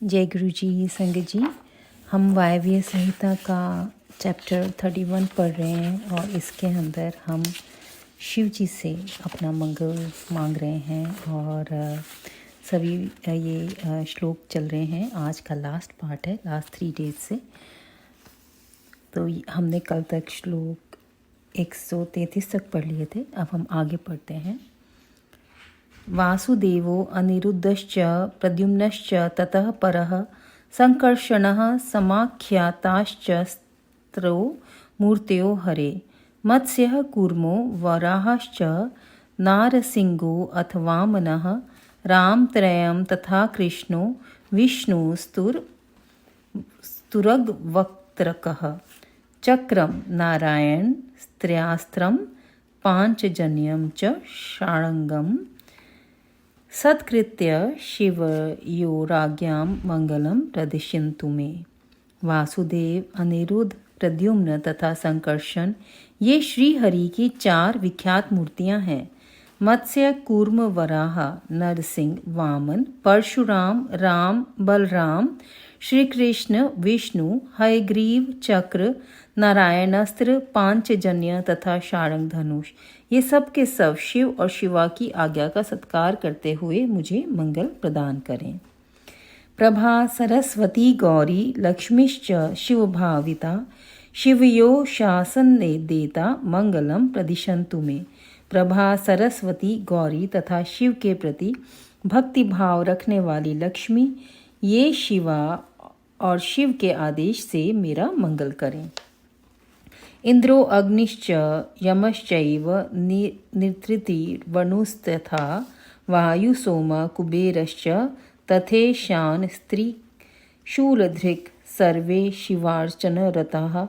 जय गुरु जी। संगत जी, हम वायव्य संहिता का चैप्टर 31 पढ़ रहे हैं और इसके अंदर हम शिव जी से अपना मंगल मांग रहे हैं और सभी ये श्लोक चल रहे हैं। आज का लास्ट पार्ट है, लास्ट 3 डेज से। तो हमने कल तक श्लोक 133 तक पढ़ लिए थे। अब हम आगे पढ़ते हैं। वासुदेवो अनिरुद्धश्च प्रद्युम्नश्च ततः परः संकर्षणः समाख्याताश्च स्त्रो मूर्तयो हरे मत्स्यः कूर्मो वराहश्च नारसिंहो अथ वामनः रामत्रयं तथा कृष्णो विष्णुस्तुरगवक्त्रकः चक्रं नारायण स्त्र्यास्त्रं पांचजन्यं च षाडङ्गम् सत्कृत्य शिवयोराज्ञां मंगलम प्रदिशन्तु मे। वासुदेव, अनिरुद्ध, प्रद्युम्न तथा संकर्षण ये श्री हरि की 4 विख्यात मूर्तियां हैं। मत्स्य, कूर्म, वराह, नरसिंह, वामन, परशुराम, राम, बलराम, श्री कृष्ण, विष्णु, हयग्रीव, चक्र, नारायणास्त्र, पांचजन्य तथा षाडंग धनुष, ये सब के सब शिव और शिवा की आज्ञा का सत्कार करते हुए मुझे मंगल प्रदान करें। प्रभा सरस्वती गौरी लक्ष्मीश्च शिव भाविता शिवयो शासन ने देता मंगलम प्रदिशन्तु मे। प्रभा, सरस्वती, गौरी तथा शिव के प्रति भक्ति भाव रखने वाली लक्ष्मी, ये शिवा और शिव के आदेश से मेरा मंगल करें। इंद्रो अग्निश्च यमश्चैव निरृतिर्वणुस्तथा वायु सोम कुबेरश्च तथेशान स्त्री शूलधृक् सर्वे शिवार्चनरताः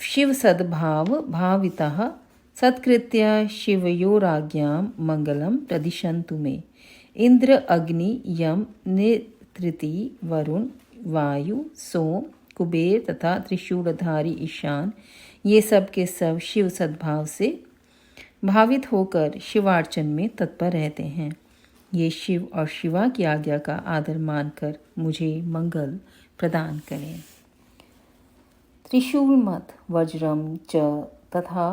शिवसद्भाविताः सत्कृत्य शिवयोराज्ञां मंगलम प्रदिशन्तु मे। इंद्र, अग्नि, यम, निरृति, वरुण, वायु, सोम, कुबेर तथा त्रिशूलधारी ईशान, ये सब के सब शिव सद्भाव से भावित होकर शिवार्चन में तत्पर रहते हैं। ये शिव और शिवा की आज्ञा का आदर मानकर मुझे मंगल प्रदान करें। त्रिशूलमथ वज्रम च तथा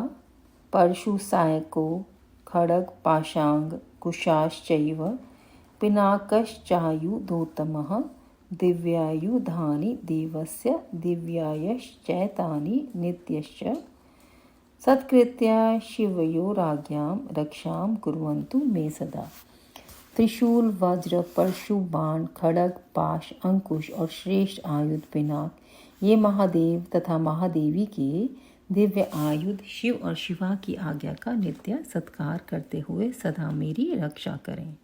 परशुसायको खड्ग पाशांग कुशाश्चैव पिनाकश्चायुधोत्तमः दिव्यायुधानि देवस्य दिव्यायश्चैतानि नित्यश्च सत्कृत्य शिवयोराज्ञां रक्षां कुर्वन्तु मे सदा। त्रिशूल, वज्र, परशु, बाण, खड्ग, पाश, अंकुश और श्रेष्ठ आयुध पिनाक, ये महादेव तथा महादेवी के दिव्य आयुध शिव और शिवा की आज्ञा का नित्य सत्कार करते हुए सदा मेरी रक्षा करें।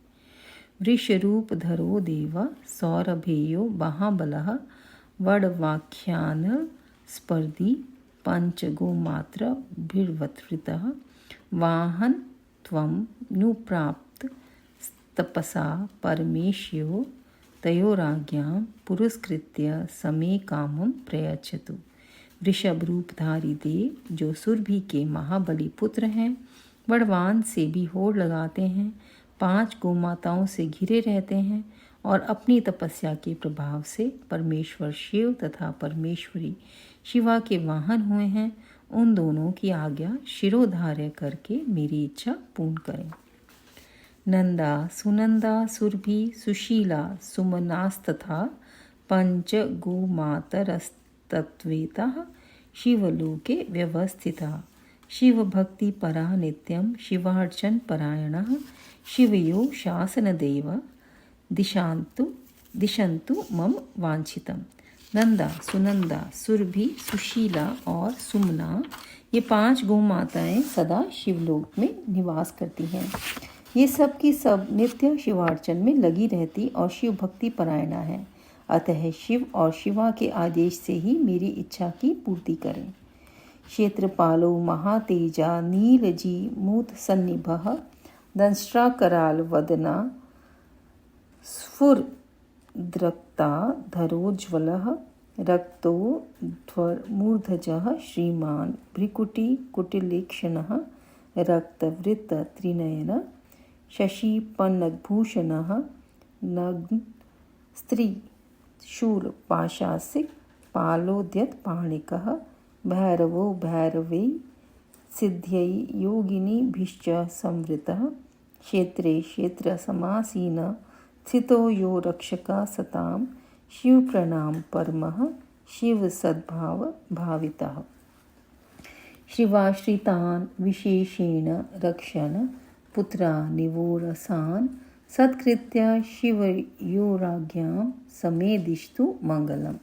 वृषरूप धरो देव सौरभेयो महाबलः वडवाख्यान स्पर्धी पंचगोमात्र भिर्वत्रितः वाहन त्वं नुप्राप्त तपसा परमेश्यो तयोराज्ञां पुरस्कृत्य समे कामं प्रयच्छतु। वृषभ रूपधारी देव जो सुरभि के महाबली पुत्र हैं, बड़वान से भी होड़ लगाते हैं, 5 गोमाताओं से घिरे रहते हैं और अपनी तपस्या के प्रभाव से परमेश्वर शिव तथा परमेश्वरी शिवा के वाहन हुए हैं, उन दोनों की आज्ञा शिरोधार्य करके मेरी इच्छा पूर्ण करें। नंदा, सुनंदा, सुरभि, सुशीला, सुमनास्तथा पंच गोमातरस्तत्वेतः शिवलोके व्यवस्थिता शिव भक्ति परा नित्यं शिवार्चन परायणः शिवयो शासनदेव दिशन्तु मम वांछितम। नंदा, सुनंदा, सुरभि, सुशीला और सुमना, ये 5 गोमाताएं सदा शिवलोक में निवास करती हैं। ये सब की सब नित्य शिवार्चन में लगी रहती और शिव भक्ति परायणा है। अतः शिव और शिवा के आदेश से ही मेरी इच्छा की पूर्ति करें। क्षेत्रपालो महातेजा नीलजी मूत सन्निभः दंष्ट्राकराल वदना स्फुरद्रक्ता धरोज्ज्वलः रक्तोध्वमूर्धजः श्रीमान् भ्रिकुटी कुटिलेक्षणः रक्तवृत्तत्रिनयन शशिपन्नगभूषणः नग्नस्त्रीशूलपाशासिक पालोद्यतपाणिकः भैरवो भैरवै सिद्ध्यै योगिनीभिश्च संवृतः क्षेत्रे क्षेत्रसमासीन स्थितो यो रक्षकः सतां शिवप्रणाम परमः शिवसद्भाव भावितः। शिवाश्रितान् विशेषेण रक्षन् पुत्रा निवोरसान् सत्कृत्य शिवयोराज्ञां समेदिष्टु मंगलम।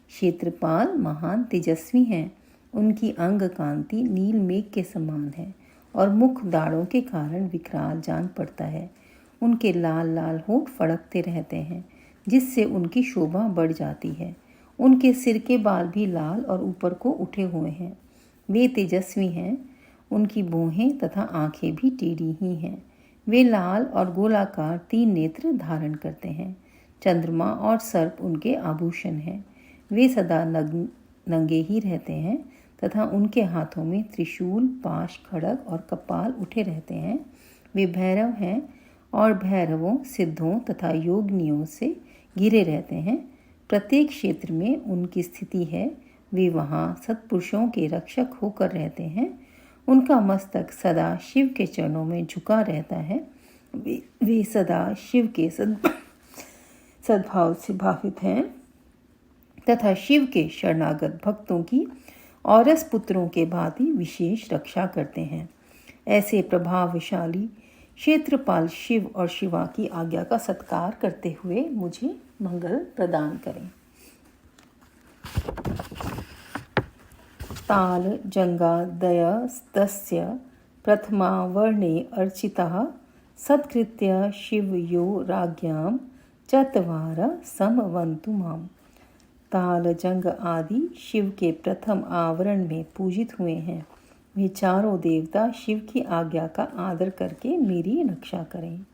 क्षेत्रपाल महान तेजस्वी हैं, उनकी अंग कांति नील मेघ के समान है और मुख दाढ़ों के कारण विकराल जान पड़ता है। उनके लाल लाल होंठ फड़कते रहते हैं जिससे उनकी शोभा बढ़ जाती है। उनके सिर के बाल भी लाल और ऊपर को उठे हुए हैं। वे तेजस्वी हैं, उनकी भौहें तथा आंखें भी टेढ़ी ही हैं। वे लाल और गोलाकार 3 नेत्र धारण करते हैं। चंद्रमा और सर्प उनके आभूषण हैं। वे सदा नंगे ही रहते हैं तथा उनके हाथों में त्रिशूल, पाश, खड्ग और कपाल उठे रहते हैं। वे भैरव हैं और भैरवों, सिद्धों तथा योगिनियों से घिरे रहते हैं। प्रत्येक क्षेत्र में उनकी स्थिति है। वे वहाँ सत्पुरुषों के रक्षक होकर रहते हैं। उनका मस्तक सदा शिव के चरणों में झुका रहता है। वे सदा शिव के सद्भाव से भावित हैं तथा शिव के शरणागत भक्तों की औरस पुत्रों के भांति विशेष रक्षा करते हैं। ऐसे प्रभावशाली क्षेत्रपाल शिव और शिवा की आज्ञा का सत्कार करते हुए मुझे मंगल प्रदान करें। ताल जंगादयस्तस्य प्रथमावर्णे अर्चितः सत्कृत्य शिवयो राज्ञां चत्वार समवन्तु माम्। ताल जंग आदि शिव के प्रथम आवरण में पूजित हुए हैं। वे चारों देवता शिव की आज्ञा का आदर करके मेरी रक्षा करें।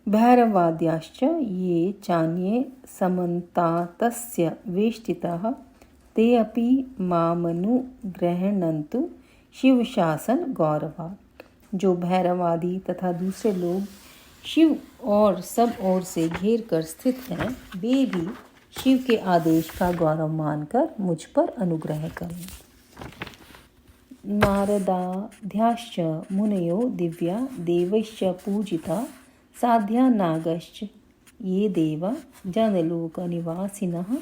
भैरवाद्याश्च ये चान्ये समन्तातस्य वेष्टितः ते अपि मामनुगृह्णन्तु शिवशासन गौरवात्। जो भैरवादि तथा दूसरे लोग शिव और सब ओर से घेर कर स्थित हैं, वे भी शिव के आदेश का गौरव मानकर मुझ पर अनुग्रह करें। नारदाध्याश्च मुनयो दिव्या देवैश्च पूजिता साध्या नागश्च ये देवा जनलोकनिवासिनः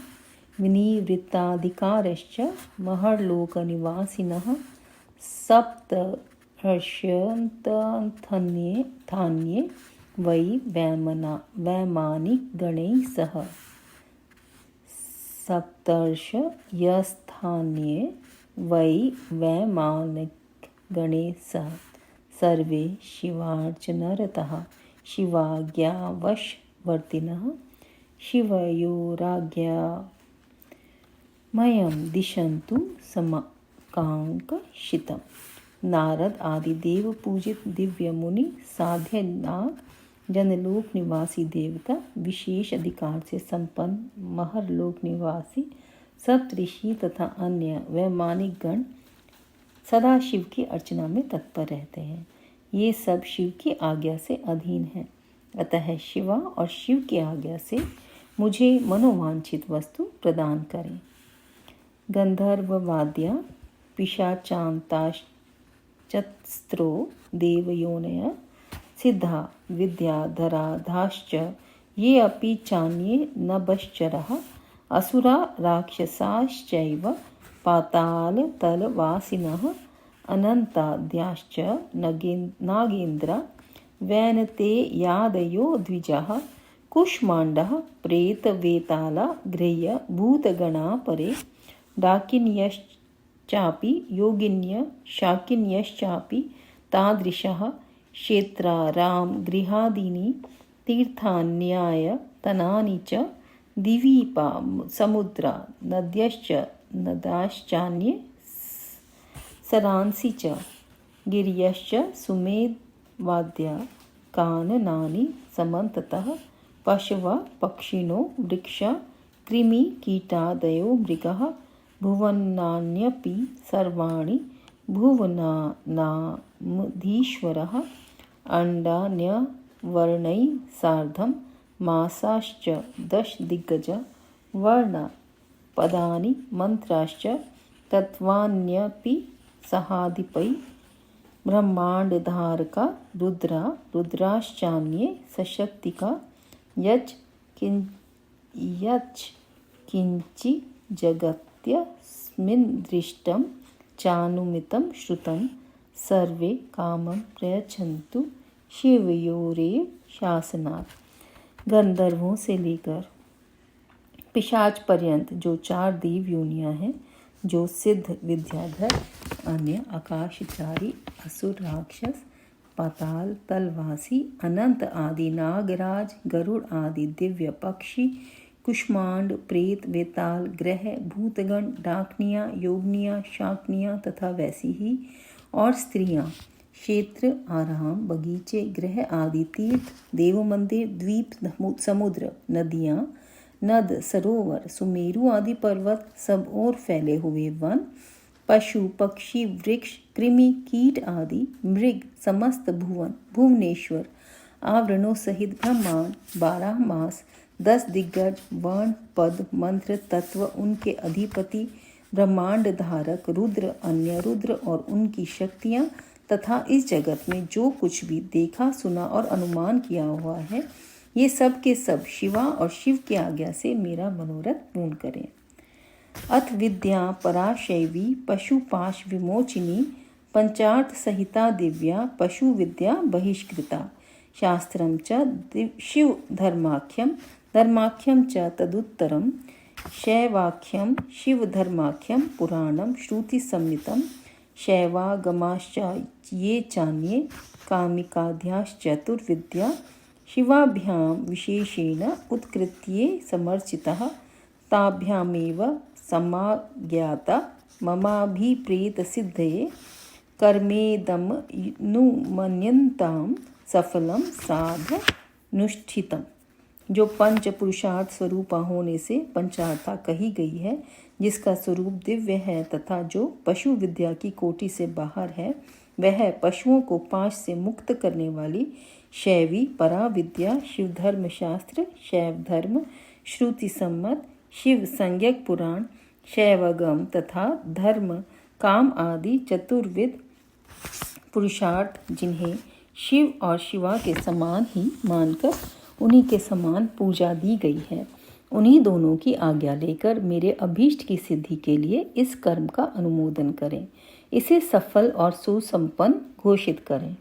विनिवृत्ताधिकारश्च महर्लोकनिवासिनः सप्तर्ष्यन्तान्ये वै वैमानिकगणैः सह। सप्तर्षयस्थान्ये वै वैमानिकगणैः सह सर्वे शिवार्चनरतः शिवाज्ञावशवर्तिनः शिवयोराज्ञामयं दिशन्तु समकाङ्क्षितम्। नारद आदि देव पूजित दिव्य मुनि, साध्य नाग, जनलोक निवासी देवता, विशेष अधिकार से संपन्न महरलोक निवासी सप्तऋषि तथा अन्य वैमानिक गण सदा शिव की अर्चना में तत्पर रहते हैं। ये सब शिव की आज्ञा से अधीन हैं। अतः शिवा और शिव की आज्ञा से मुझे मनोवांछित वस्तु प्रदान करें। गंधर्ववाद्या पिशाचान्ताश्चत्स्रो देवयोनय सिद्धा विद्याधराधाश्च ये अपि चान्ये नभश्चरः असुरा राक्षसाश्चैव पातालतलवासिनः अनन्ताद्याश्च नागेन्द्रा वैनते यादयो द्विजः कुष्माण्डः प्रेतवेताला गृह्य भूतगणा परे डाकिन्यश्चापि योगिन्य शाकिन्यश्चापि तादृशः क्षेत्राराम गृहादीनि तीर्थान्यायतनानि च दिवीपा समुद्रा नद्यश्च नदाश्चान्ये सरांसि च गिर्यश्च सुमेधवाद्या काननानि समन्ततः पशव पक्षिणो वृक्षा कृमि कीटादयो मृगः भुवनान्यपि सर्वाणि भुवनानामधीश्वरः अंडान्यवर्णैः सार्धं मासाश्च 10 दिग्गज वर्णा पदानि मंत्राश्च तत्त्वान्यपि सहाधिपै ब्रह्मांडधारका रुद्रा रुद्राश्चान्ये सशक्तिका यच् किंचि जगत्यस्मिन् दृष्टं चानुमितं श्रुतं सर्वे कामं प्रयच्छन्तु शिवयोरेव शासनात्। गंधर्वों से लेकर पिशाच पर्यंत जो 4 देव योनियां हैं, जो सिद्ध विद्याधर अन्य आकाशचारी असुर राक्षस पाताल तलवासी अनंत आदि नागराज गरुड़ आदि दिव्य पक्षी कुष्मांड प्रेत वेताल ग्रह भूतगण डाकनियाँ योगनियाँ शाकनियाँ तथा वैसी ही और स्त्रियाँ क्षेत्र आराम बगीचे ग्रह आदि तीर्थ देव मंदिर द्वीप समुद्र नदियाँ नद सरोवर सुमेरु आदि पर्वत सब ओर फैले हुए वन पशु पक्षी वृक्ष कृमि कीट आदि मृग समस्त भुवन भुवनेश्वर आवरणों सहित ब्रह्मांड 12 मास 10 दिग्गज वर्ण पद मंत्र तत्व उनके अधिपति ब्रह्मांड धारक रुद्र अन्य रुद्र और उनकी शक्तियाँ तथा इस जगत में जो कुछ भी देखा सुना और अनुमान किया हुआ है, ये सब के सब शिवा और शिव की आज्ञा से मेरा मनोरथ पूर्ण करें। अथ विद्या पराशैवी पशुपाश विमोचिनी पंचार्थ सहिता दिव्या पशु विद्या बहिष्कृता शास्त्रं च शिव धर्माख्यं च तदुत्तरं शैवाख्यं शिव धर्माख्यं पुराणं श्रुति सम्मितं शैवागमाश्च ये चान्ये कामिकाद्याश्चतुर्विद्या शिवाभ्यां विशेषेण उत्कृत्ये समर्चितः ताभ्यामेव समाज्ञाता ममाभिप्रेतसिद्धये कर्मेदमनुमन्यन्तां सफलं साधनुष्ठितम्। जो पंच पुरुषार्थ स्वरूपा होने से पंचार्थता कही गई है, जिसका स्वरूप दिव्य है तथा जो पशु विद्या की कोटि से बाहर है, वह पशुओं को पाश से मुक्त करने वाली शैवी परा विद्या शिव धर्म शास्त्र शैव धर्म श्रुति सम्मत शिव संज्ञक पुराण शैवगम तथा धर्म काम आदि चतुर्विद पुरुषार्थ जिन्हें शिव और शिवा के समान ही मानकर उन्हीं के समान पूजा दी गई है, उन्हीं दोनों की आज्ञा लेकर मेरे अभीष्ट की सिद्धि के लिए इस कर्म का अनुमोदन करें, इसे सफल और सुसंपन्न घोषित करें।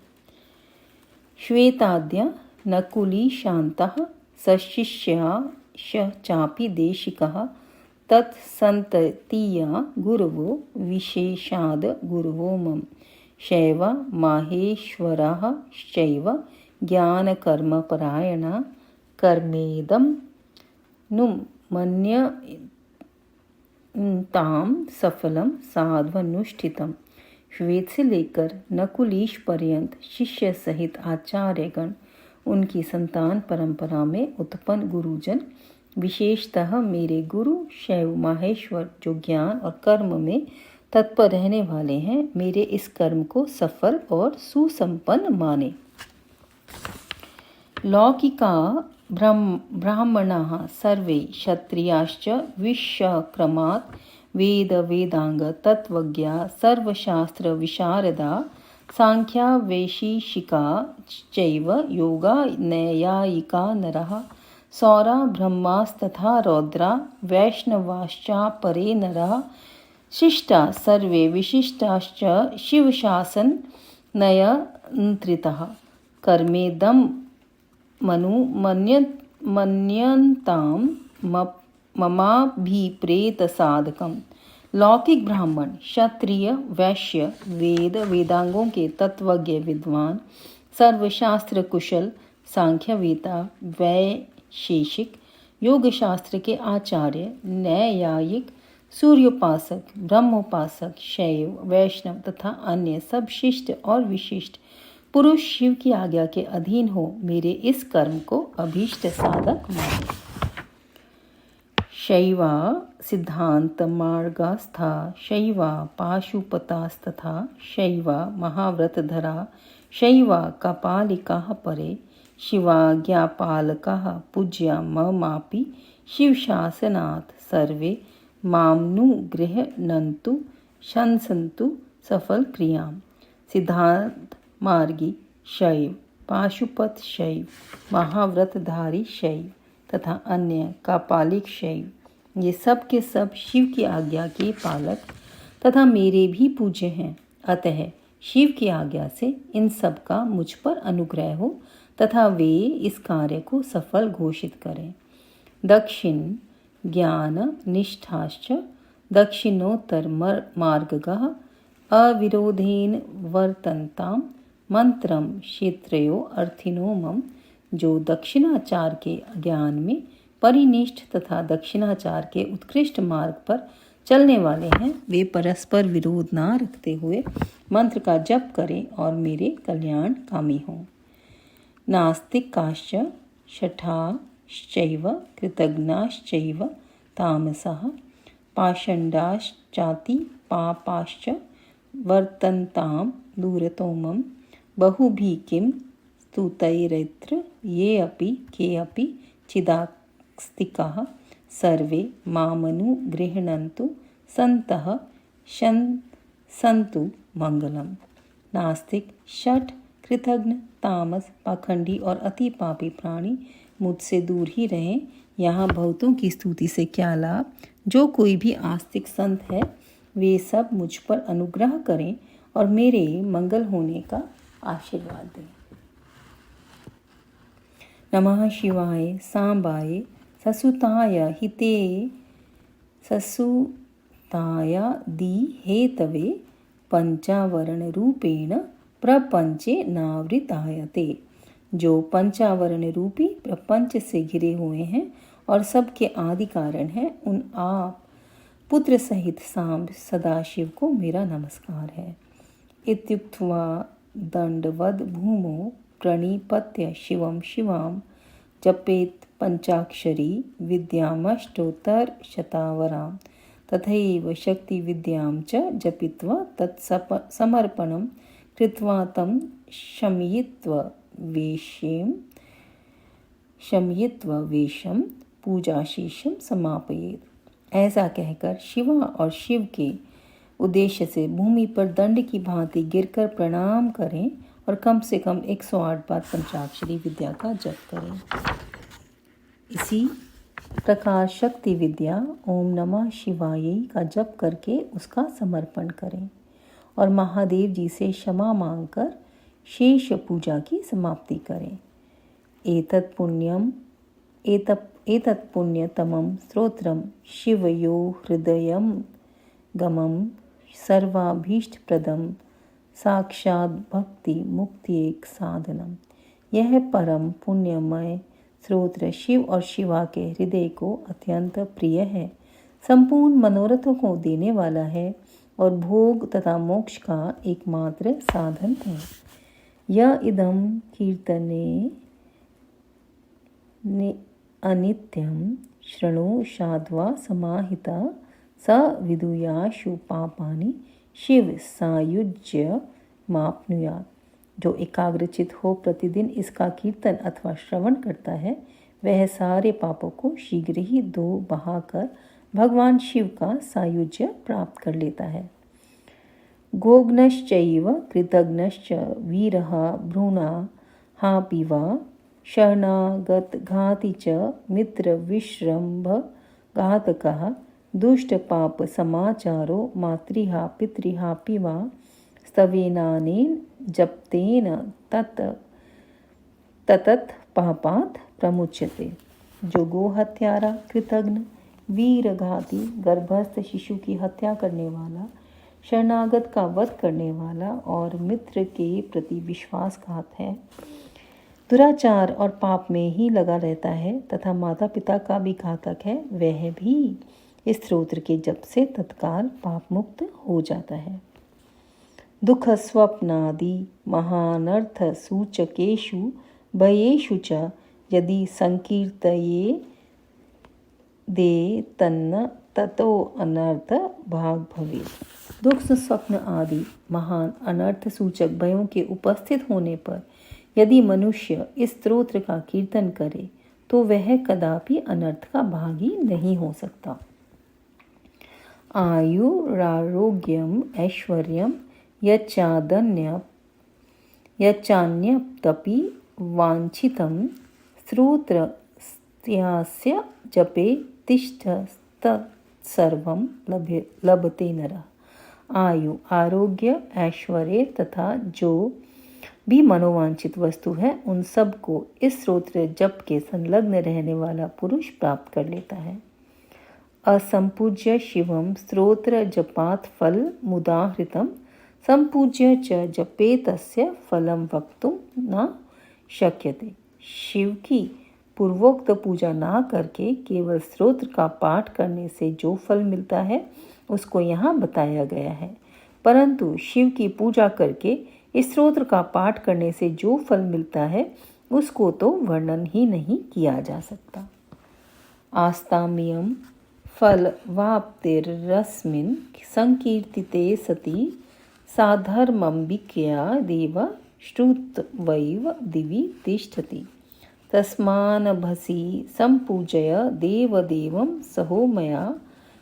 श्वेताद्या नकुली शांतः सशिष्याश चापि देशिकः तत्सन्ततीया गुरवो विशेषाद गुरवो मम शैव माहेश्वरः शैव ज्ञानकर्मपरायणा कर्मेदं नुमन्यतां सफलं साध्वनुष्ठितम्। श्वेत से लेकर नकुलीश पर्यंत शिष्य सहित आचार्यगण उनकी संतान परंपरा में उत्पन्न गुरुजन विशेषतः मेरे गुरु शैव माहेश्वर जो ज्ञान और कर्म में तत्पर रहने वाले हैं, मेरे इस कर्म को सफल और सुसंपन्न माने। लौकिका ब्राह्मणाः सर्वे क्षत्रियाश्च विश्वक्रमात् वेद वेदांग तत्वज्ञा सर्वशास्त्र विशारदा सांख्या वैशेषिका चैव योगा नैयायिका नरः सौरा ब्रह्मास्तथा रौद्रा वैष्णवाश्चापरे नरः शिष्टा सर्वे विशिष्टाश्च शिवशासन नयन्त्रितः कर्मेदं मन्यन्तां ममाभिप्रेतसाधकम्। लौकिक ब्राह्मण क्षत्रिय वैश्य वेद वेदांगों के तत्वज्ञ विद्वान सर्वशास्त्र कुशल सांख्यवेता वैशेषिक योग शास्त्र के आचार्य न्यायिक सूर्योपासक ब्रह्मोपासक शैव वैष्णव तथा अन्य सब शिष्ट और विशिष्ट पुरुष शिव की आज्ञा के अधीन हो मेरे इस कर्म को अभीष्ट साधक माने। शैवा सिद्धांत मार्गस्था शैवा पाशुपतास्तथा शैवा महाव्रतधरा शैवा कपालिकाः परे शिवाज्ञापालकाः पूज्या ममापि शिवशासनात् सर्वे मामनुगृह्णन्तु शंसन्तु सफलक्रियां। सिद्धांत मार्गी शैव, पाशुपत शैव, महाव्रतधारी शैव तथा अन्य कापालिक शैव, ये सब के सब शिव की आज्ञा के पालक तथा मेरे भी पूज्य हैं। अतः शिव की आज्ञा से इन सब का मुझ पर अनुग्रह हो तथा वे इस कार्य को सफल घोषित करें। दक्षिण ज्ञान निष्ठाश्च दक्षिणोत्तर मार्गः अविरोधेन वर्तन्ताम मंत्रम क्षेत्रयो अर्थिनो मम। जो दक्षिणाचार के ज्ञान में परिनिष्ठ तथा दक्षिणाचार के उत्कृष्ट मार्ग पर चलने वाले हैं, वे परस्पर विरोध ना रखते हुए मंत्र का जप करें और मेरे कल्याण कामी हों। नास्तिकाश्च शठाश्चैव कृतघ्नाश्चैव तामसः पाषण्डाश्चाति पापाश्च वर्तन्तां दूरतो मम। बहुभिः किं स्तुतैरत्र ये अपि के अपि चिदास्तिकाः सर्वे मामनुगृह्णन्तु सन्तः सन्तु मंगलम। नास्तिक, शठ, कृतघ्न, तामस, पाखंडी और अति पापी प्राणी मुझसे दूर ही रहें। यहाँ बहुतों की स्तुति से क्या लाभ। जो कोई भी आस्तिक संत है वे सब मुझ पर अनुग्रह करें और मेरे मंगल होने का आशीर्वाद दें। नमः शिवाय सांबाय ससुताय हिते ससुताय दी हेतवे पंचावरण रूपेण प्रपंचे नावृतायते। जो पंचावरण रूपी प्रपंच से घिरे हुए हैं और सबके आदि कारण हैं, उन आप पुत्र सहित सांब सदाशिव को मेरा नमस्कार है। इत्युक्त्वा दंडवद भूमो प्रणिपत्य शिवम शिवाम जपेत पंचाक्षरी विद्यामष्टोत्तर शतावरां तथैव शक्ति विद्यां च जपित्वा तत्समर्पणं कृत्वा तं शमयित्वा वेशम पूजाशीशम समापयेत्। ऐसा कहकर शिवा और शिव के उद्देश्य से भूमि पर दंड की भांति गिरकर प्रणाम करें और कम से कम 108 बार पंचाक्षरी विद्या का जप करें। इसी प्रकार शक्ति विद्या ओम नमः शिवाय का जप करके उसका समर्पण करें और महादेव जी से क्षमा मांगकर शेष पूजा की समाप्ति करें। एतत् पुण्यतमं स्तोत्रम शिवयो हृदयं गमं सर्वाभीष्टप्रदं साक्षात् भक्ति मुक्ति एक साधनम। यह परम पुण्यमय स्तोत्र शिव और शिवा के हृदय को अत्यंत प्रिय है, संपूर्ण मनोरथों को देने वाला है और भोग तथा मोक्ष का एकमात्र साधन है। यह इदम कीर्तने अनित्यं शृणु साध्वा समाहिता स विदुयाशु पापानि शिव सायुज्य माप्नुयात्। जो एकाग्रचित हो प्रतिदिन इसका कीर्तन अथवा श्रवण करता है, वह सारे पापों को शीघ्र ही धो बहाकर भगवान शिव का सायुज्य प्राप्त कर लेता है। गोग्नश्चैव कृतघ्नश्च वीरः भ्रूणाः वा शरणागत घाति च मित्र विश्रम्भ घातकः दुष्टपाप समाचारो मातृहा पितृहा वा स्तवेनानेन जप्तेन ततत् पापात् प्रमुच्यते। जो गो हत्यारा, कृतघ्न, वीरघाती, गर्भस्थ शिशु की हत्या करने वाला, शरणागत का वध करने वाला और मित्र के प्रति विश्वासघात है, दुराचार और पाप में ही लगा रहता है तथा माता पिता का भी घातक है, वह भी इस स्तोत्र के जप से तत्काल पाप मुक्त हो जाता है। दुख स्वप्नादि महानर्थ सूचकेषु भयेषु च यदि संकीर्तये दे तन्न ततो अनर्थ भाग भवेत्। दुख स्वप्न आदि महान अनर्थ सूचक भयों के उपस्थित होने पर यदि मनुष्य इस स्तोत्र का कीर्तन करे तो वह कदापि अनर्थ का भागी नहीं हो सकता। आयुरारोग्यम ऐश्वर्यम यच्चान्यप्तपि वाञ्छितं स्तोत्रस्यास्य जपे तिष्ठत्सर्वं लभते नरः। आयु, आरोग्य, ऐश्वर्य तथा जो भी मनोवांछित वस्तु है उन सब को इस स्तोत्र जप के संलग्न रहने वाला पुरुष प्राप्त कर लेता है। असंपूज्य शिवम स्तोत्र जपात फल मुदाहृतम संपूज्य च जपेतस्य फलम वक्तुम न शक्यते। शिव की पूर्वोक्त पूजा ना करके केवल स्तोत्र का पाठ करने से जो फल मिलता है उसको यहाँ बताया गया है, परंतु शिव की पूजा करके इस स्तोत्र का पाठ करने से जो फल मिलता है उसको तो वर्णन ही नहीं किया जा सकता। आस्ताम्यम फल वाप्तिरस्मिन् संकीर्तिते सति साधर्मम्बिकया देव श्रुत्वैव दिवि तिष्ठति। तस्मानभसि सम्पूजय देवदेवं सहो मया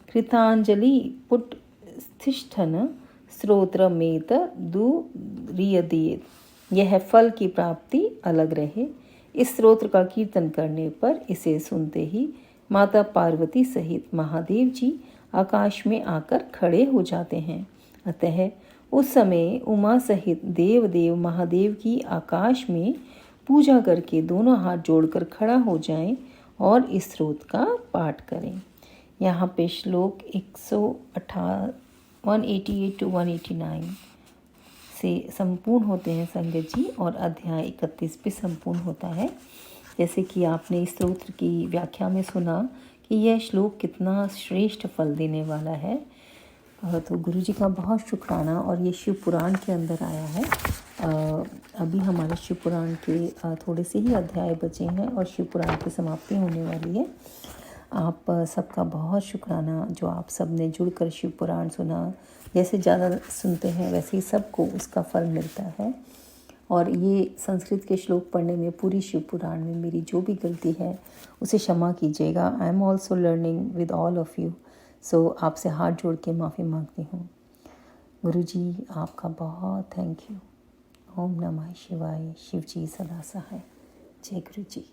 कृताञ्जलि पुटस्तिष्ठन् स्तोत्रमेत दुर्यदेत्। यह फल की प्राप्ति अलग रहे। इस स्तोत्र का कीर्तन करने पर इसे सुनते ही माता पार्वती सहित महादेव जी आकाश में आकर खड़े हो जाते हैं। अतः उस समय उमा सहित देवदेव महादेव की आकाश में पूजा करके दोनों हाथ जोड़कर खड़ा हो जाएं और इस स्तोत्र का पाठ करें। यहाँ पे श्लोक 188 to 189 से संपूर्ण होते हैं संगत जी, और अध्याय 31 पे संपूर्ण होता है। जैसे कि आपने इस स्तोत्र की व्याख्या में सुना कि यह श्लोक कितना श्रेष्ठ फल देने वाला है, तो गुरु जी का बहुत शुक्राना। और ये शिव पुराण के अंदर आया है। अभी हमारे शिव पुराण के थोड़े से ही अध्याय बचे हैं और शिव पुराण की समाप्ति होने वाली है। आप सबका बहुत शुक्राना जो आप सब ने जुड़कर शिव पुराण सुना। जैसे ज़्यादा सुनते हैं वैसे ही सबको उसका फल मिलता है। और ये संस्कृत के श्लोक पढ़ने में पूरी शिव पुराण में मेरी जो भी गलती है उसे क्षमा कीजिएगा। I am also learning with all of you, so आपसे हाथ जोड़ के माफ़ी मांगती हूँ। गुरु जी आपका बहुत थैंक यू। ओम नमः शिवाय। शिव जी सदा सहाय। जय गुरु जी।